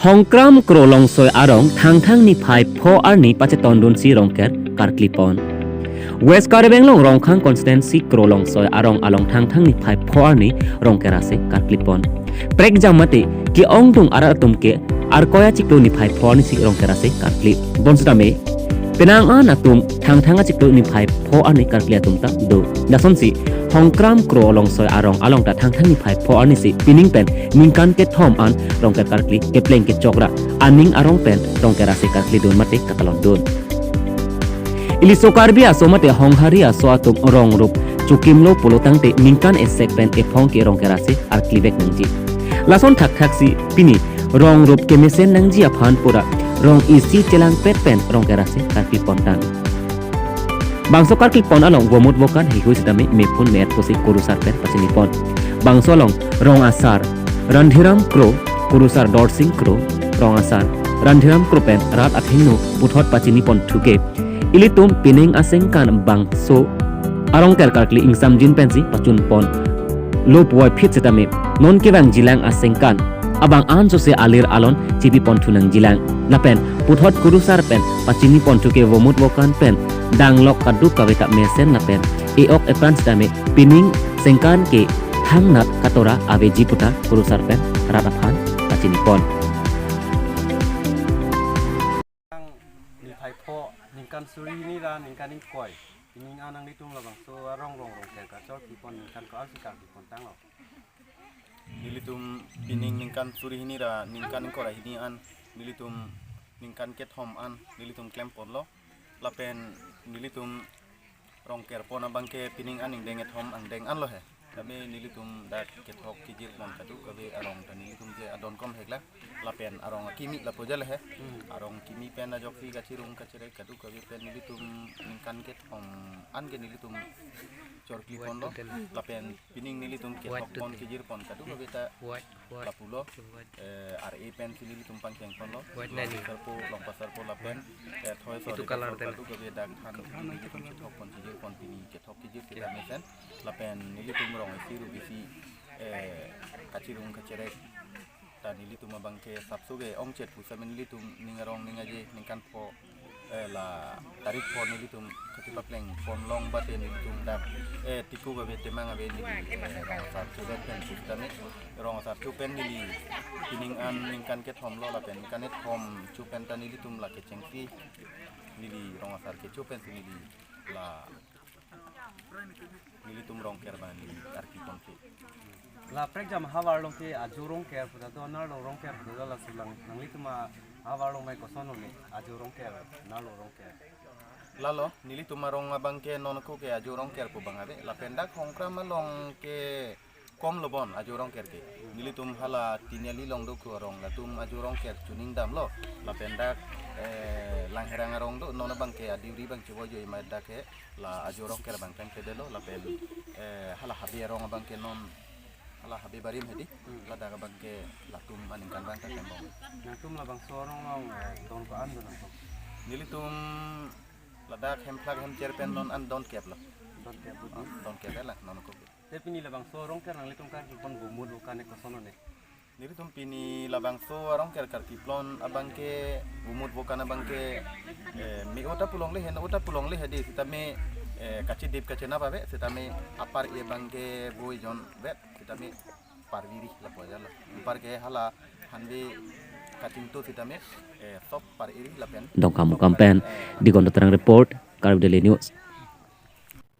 Hongkram kro longsoi arong thang ni phai pho arni pache tondun si rongker karklipon. West Karabenglong rongkhang constituency kro longsoi arong along thang ni phai pho arni rongker ase karklipon. Prek jamate ki ongtung ara tumke ar koya chiklo ni phai pho ni si rongker ase karklip. Bonsdame penang an atum thang chiklo ni phai pho arni karklia tumta do. Dason si Hongkram kro longsoi arong along ta thang ni phai pho arni si pining pen ningkan ke thom an rongker karkli ke pleng ke chokra aning arong pen rongker ase karkli don mate katalon don. Ili sokarbia somate hongharia so atum rong rup chukimlo polotang te ningkan esek pen e phong ke rongker ase arklivek nangji. Lason thak si pini rong rup ke mesen nangji aphan pura rong isi celang pet pen rongker ase karkli pontan. Bangso karkli pon along gomut vokan hihui sidame mepun mer kosi kurusar pen pasini pon. Bangso along rong asar randhiram kro kurusar dorsing kro rong asar randhiram kro pen rat athingno puthot pasini pon thuke ilitum pining asengkan bangso arongker karkli ingsam jin pensi pachun pon lop wai phit sidame non kewang jilang asengkan abang an jose alir alon cibi pon thunang jilang lapen puthot kurusar pen pachini pon thuke vomut vokan pen danglok kaduk kaweta mesen lapen eok epran sidame pining sengkan ke hangnat katora aveji puta kurusar pen rataphan pachini pon ni pho ningkan suri ni ra ningkan ning koi ning anang ni tung labang so rong ka chol ki pon ningkan ko alsi ki pon tang lo nilitum pining ningkan suri hini ra ningkan ko ra hini an nilitum ningkan ket hom an nilitum klempon lo lapen nilitum rongker pon abangke pining an ning denget hom ang deng an lo he kami nilitum dat ket hok kijir pon kadu kabe arong tan nilitum je adon kom hekla lapen arong kimi lapo jale he arong kimi pen na jokfi kachirung kacire kadu kabe pen nilitum ningkan ket hom an ke nilitum chorkli pon lo lapen pining nilitum ket hok pon kijir pon kadu kabe ta lapulo re pen nilitum pangkeng pon lo serpo long pasar po lapen thoy so itu color kadu kabe dak han nilitum ket hok pon kijir pon pini ket hok kijir kita mesen lapen nilitum rong siru bisi kacirung kacire ta nilitum abangke sapsuge ongchet pusamen nilitum ningarong ningaje ningkan po la tarik po nilitum katipapleng pon long bate nilitum dak tiku gabe temang abe ni rong sar chuben pen pustame rong sar chupen nili pining an ningkan ket hom lo lapen kanet hom chupen ta nilitum la kecengfi nili rong sar ke chupen nili la nilitum rong kerban nili arki konfi la prek jam hawar long ke ajurong ke puta do na rong ke puta la sulang nanglitum hawar long mai ko sono ni ajurong ke na rong ke lalo nilitum rong abangke non ko ke ajurong ker po bangabe la pendak hongkram long ke kom lobon ajurong ker ke nilitum hala tinyali long do ko rong latum ajurong ker chuning dam lo la pendak langherang rong do non bangke adiuri bang chewo jo ima dake la ajurong ker bang kan kedelo la pel hala habi rong bangke non hala habi barim hedi la daga bangke latum maningkan bang ka tembong natum labang sorong long don ko an don ko nilitum ladak hemplag hem cerpen non an don kep lo don kep la non ko te pini labang sorong ke nanglitum kan pon gumud kan ko sono ne nilitum pini labang so arong ker kiplon abangke gumut bukan abangke mi ota pulong le hedi sitame kachidip kachena babe sitame apar e bangke boy jon bet sitame parviri la pojala par ke hala hanbe katinto sitame top par iri la pen dong kamu kampen di Gondok Terang Report Karib Daily News.